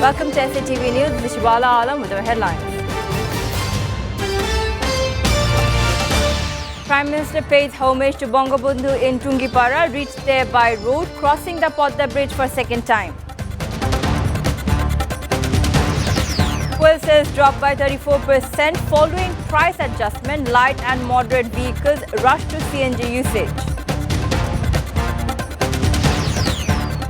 Welcome to SATV News. This is Shibala Alam with our headlines. Prime Minister pays homage to Bangabandhu in Tungipara, reached there by road, crossing the Podda Bridge for second time. Fuel sales dropped by 34% following price adjustment. Light and moderate vehicles rush to CNG usage.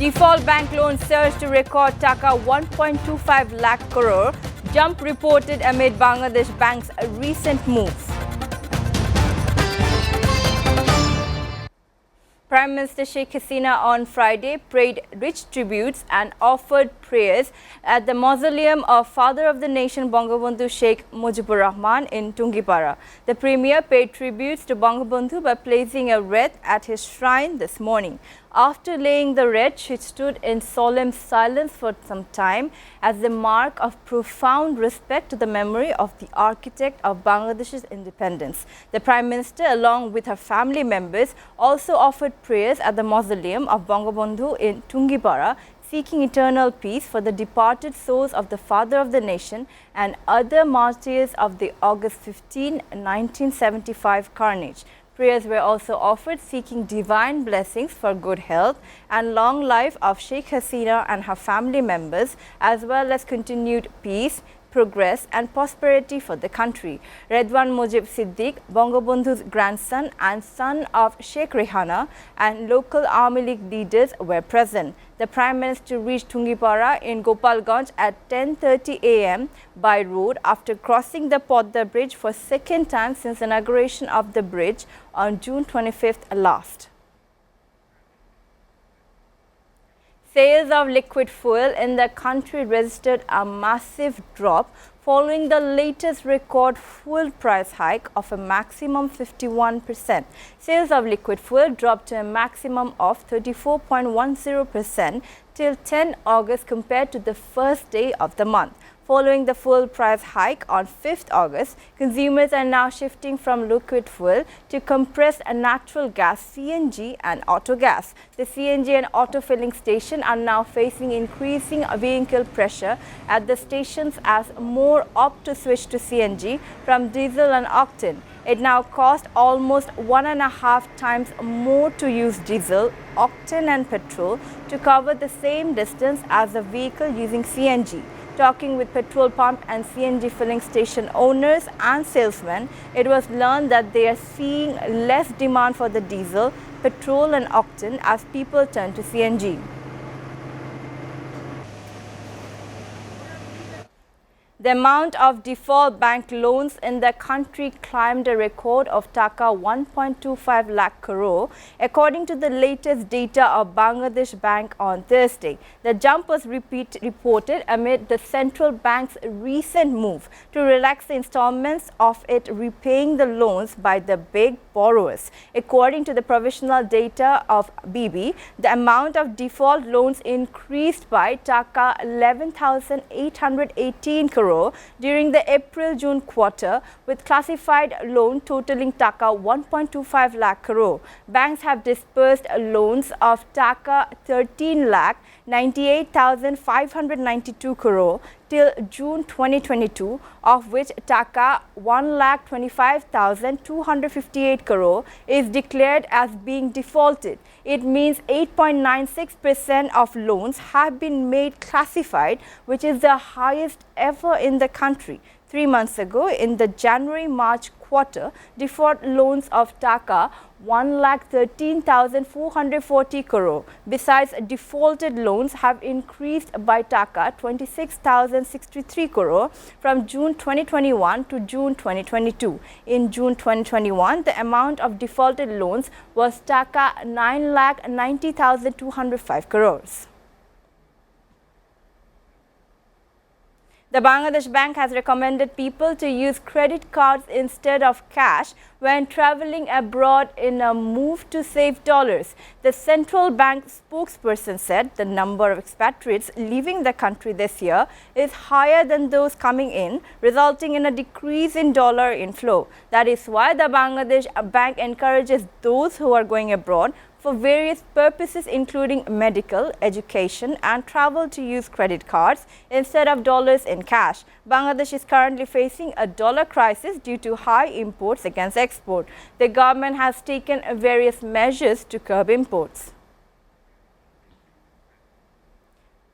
Default bank loan surged to record Dhaka 1.25 lakh crore. Jump reported amid Bangladesh Bank's recent moves. Prime Minister Sheikh Hasina on Friday paid rich tributes and offered prayers at the mausoleum of Father of the Nation Bangabandhu Sheikh Mujibur Rahman in Tungipara. The Premier paid tributes to Bangabandhu by placing a wreath at his shrine this morning. After laying the wreath, she stood in solemn silence for some time as a mark of profound respect to the memory of the architect of Bangladesh's independence. The Prime Minister, along with her family members, also offered prayers at the mausoleum of Bangabandhu in Tungipara, seeking eternal peace for the departed souls of the Father of the Nation and other martyrs of the August 15, 1975 carnage. Prayers were also offered seeking divine blessings for good health and long life of Sheikh Hasina and her family members, as well as continued peace, progress and prosperity for the country. Redwan Mujib Siddiq, Bangabandhu's grandson and son of Sheikh Rehana, and local Army League leaders were present. The Prime Minister reached Tungipara in Gopalganj at 10:30 a.m. by road after crossing the Podda Bridge for second time since inauguration of the bridge on June 25th last. Sales of liquid fuel in the country registered a massive drop following the latest record fuel price hike of a maximum 51%. Sales of liquid fuel dropped to a maximum of 34.10% till 10 August compared to the first day of the month. Following the fuel price hike on 5th August, consumers are now shifting from liquid fuel to compressed natural gas (CNG) and auto gas. The CNG and auto filling station are now facing increasing vehicle pressure at the stations as more opt to switch to CNG from diesel and octane. It now costs almost 1.5 times more to use diesel, octane and petrol to cover the same distance as a vehicle using CNG. Talking with petrol pump and CNG filling station owners and salesmen, it was learned that they are seeing less demand for the diesel, petrol and octane as people turn to CNG. The amount of default bank loans in the country climbed a record of Dhaka 1.25 lakh crore, according to the latest data of Bangladesh Bank on Thursday. The jump was reported amid the central bank's recent move to relax the installments of it repaying the loans by the big borrowers. According to the provisional data of BB, the amount of default loans increased by Dhaka 11,818 crore during the April-June quarter, with classified loan totaling Dhaka 1.25 lakh crore. Banks have disbursed loans of Dhaka 13 lakh 98,592 crore till June 2022, of which Dhaka 1,25,258 crore is declared as being defaulted. It means 8.96% of loans have been made classified, which is the highest ever in the country. 3 months ago, in the January-March quarter, default loans of Dhaka 1,13,440 crore. Besides, defaulted loans have increased by Dhaka 26,063 crore from June 2021 to June 2022. In June 2021, the amount of defaulted loans was Dhaka 9,90,205 crores. The Bangladesh Bank has recommended people to use credit cards instead of cash when traveling abroad in a move to save dollars. The central bank spokesperson said the number of expatriates leaving the country this year is higher than those coming in, resulting in a decrease in dollar inflow. That is why the Bangladesh Bank encourages those who are going abroad for various purposes including medical, education and travel to use credit cards instead of dollars in cash. Bangladesh is currently facing a dollar crisis due to high imports against export. The government has taken various measures to curb imports.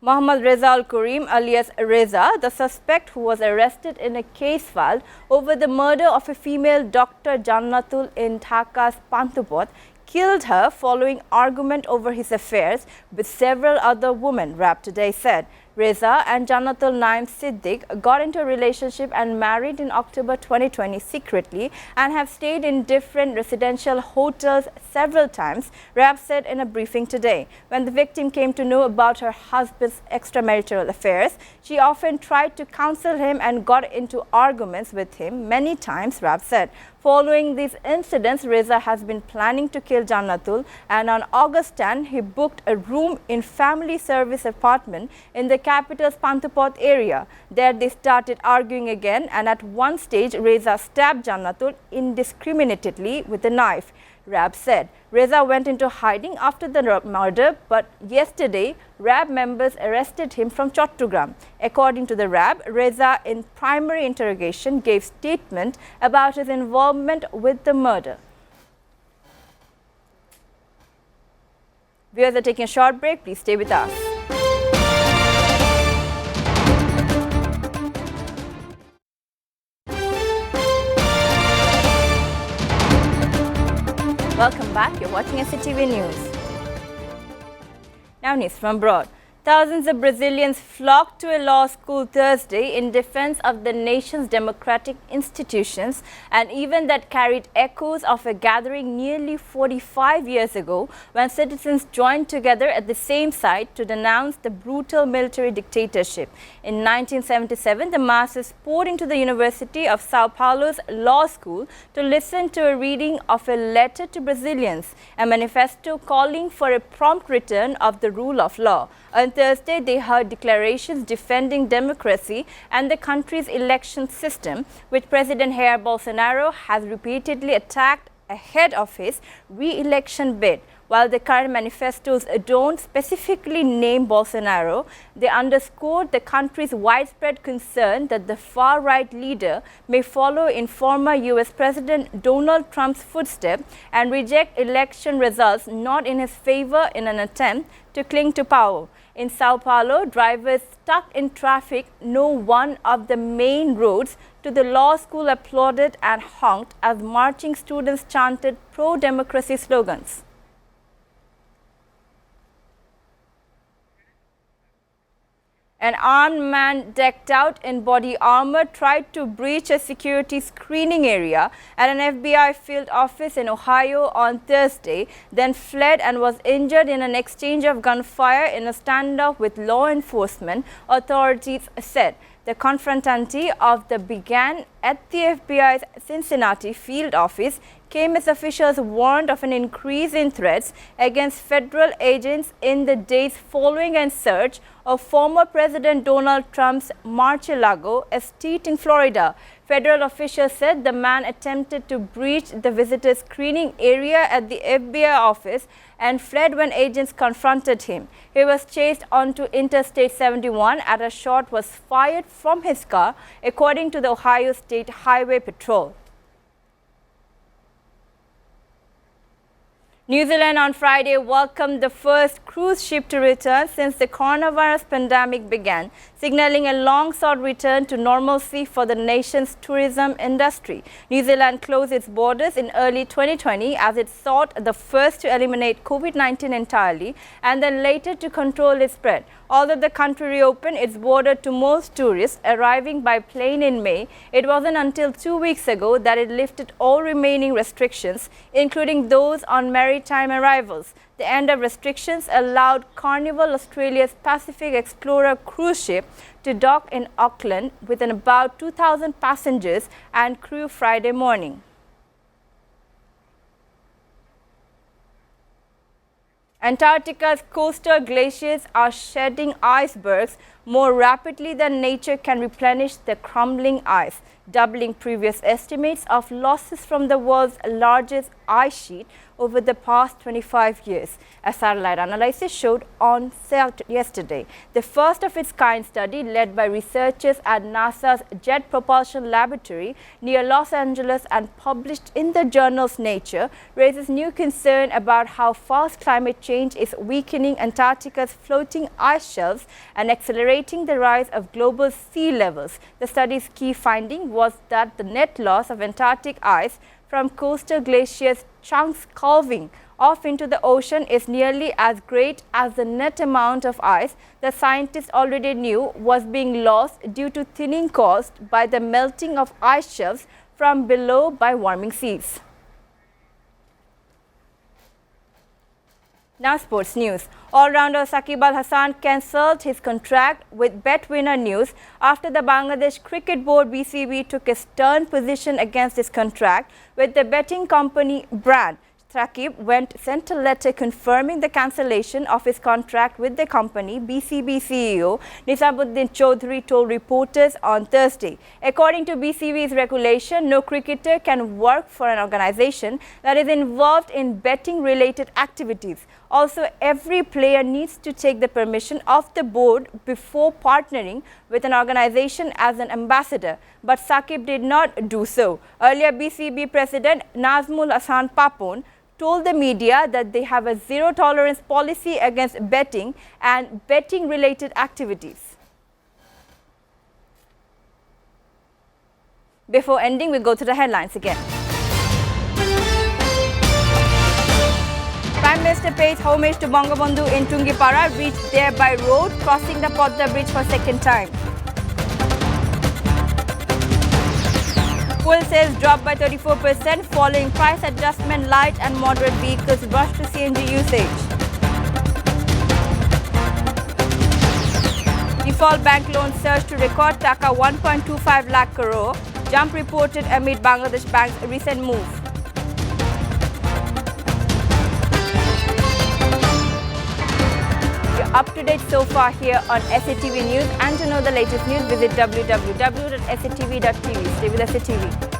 Mohammad Reza Al Karim alias Reza, the suspect who was arrested in a case filed over the murder of a female doctor Jannatul in Dhaka's Pantupot, killed her following argument over his affairs with several other women, RAB today said. Reza and Jannatul Naim Siddiq got into a relationship and married in October 2020 secretly and have stayed in different residential hotels several times, RAB said in a briefing today. When the victim came to know about her husband's extramarital affairs, she often tried to counsel him and got into arguments with him many times, RAB said. Following these incidents, Reza has been planning to kill Jannatul, and on August 10, he booked a room in family service apartment in the capital's Pantupot area. There they started arguing again, and at one stage, Reza stabbed Jannatul indiscriminately with a knife. RAB said Reza went into hiding after the murder, but yesterday RAB members arrested him from Chattogram. According to the RAB, Reza in primary interrogation gave statement about his involvement with the murder. Viewers are taking a short break. Please stay with us. Welcome back. You're watching SATV News. Now news from abroad. Thousands of Brazilians flocked to a law school Thursday in defense of the nation's democratic institutions, an event that carried echoes of a gathering nearly 45 years ago when citizens joined together at the same site to denounce the brutal military dictatorship. In 1977, the masses poured into the University of Sao Paulo's law school to listen to a reading of a letter to Brazilians, a manifesto calling for a prompt return of the rule of law. On Thursday, they heard declarations defending democracy and the country's election system, which President Jair Bolsonaro has repeatedly attacked ahead of his re-election bid. While the current manifestos don't specifically name Bolsonaro, they underscored the country's widespread concern that the far-right leader may follow in former U.S. President Donald Trump's footsteps and reject election results not in his favor in an attempt to cling to power. In Sao Paulo, drivers stuck in traffic know one of the main roads to the law school applauded and honked as marching students chanted pro-democracy slogans. An armed man decked out in body armor tried to breach a security screening area at an FBI field office in Ohio on Thursday, then fled and was injured in an exchange of gunfire in a standoff with law enforcement, authorities said. The confrontante of the began at the FBI's Cincinnati field office came as officials warned of an increase in threats against federal agents in the days following a search of former President Donald Trump's Mar-a-Lago estate in Florida. Federal officials said the man attempted to breach the visitor screening area at the FBI office and fled when agents confronted him. He was chased onto Interstate 71 as a shot was fired from his car, according to the Ohio State Highway Patrol. New Zealand on Friday welcomed the first cruise ship to return since the coronavirus pandemic began, signaling a long-sought return to normalcy for the nation's tourism industry. New Zealand closed its borders in early 2020 as it sought the first to eliminate COVID-19 entirely and then later to control its spread. Although the country reopened its border to most tourists arriving by plane in May, it wasn't until 2 weeks ago that it lifted all remaining restrictions, including those on maritime arrivals. The end of restrictions allowed Carnival Australia's Pacific Explorer cruise ship to dock in Auckland with about 2,000 passengers and crew Friday morning. Antarctica's coastal glaciers are shedding icebergs more rapidly than nature can replenish the crumbling ice, doubling previous estimates of losses from the world's largest ice sheet over the past 25 years, a satellite analysis showed on yesterday. The first of its kind study, led by researchers at NASA's Jet Propulsion Laboratory near Los Angeles and published in the journal's Nature, raises new concern about how fast climate change is weakening Antarctica's floating ice shelves and accelerating the rise of global sea levels. The study's key finding was that the net loss of Antarctic ice from coastal glaciers chunks calving off into the ocean is nearly as great as the net amount of ice that scientists already knew was being lost due to thinning caused by the melting of ice shelves from below by warming seas. Now sports news. All-rounder Shakib Al Hasan cancelled his contract with Bet Winner News after the Bangladesh Cricket Board BCB took a stern position against his contract with the betting company brand. Shakib sent a letter confirming the cancellation of his contract with the company. BCB CEO Nisamuddin Chaudhary told reporters on Thursday. According to BCB's regulation, no cricketer can work for an organization that is involved in betting-related activities. Also, every player needs to take the permission of the board before partnering with an organization as an ambassador. But Shakib did not do so. Earlier, BCB President Nazmul Hasan Papon told the media that they have a zero-tolerance policy against betting and betting-related activities. Before ending, we'll go to the headlines again. Prime Minister pays homage to Bangabandhu in Tungipara, reached there by road, crossing the Podda Bridge for second time. Fuel sales dropped by 34% following price adjustment. Light and moderate vehicles rush to CNG usage. Default bank loan surged to record Dhaka 1.25 lakh crore. Jump reported amid Bangladesh Bank's recent move. You're up to date so far here on SATV News, and to know the latest news, visit www.satv.tv. Stay with SATV.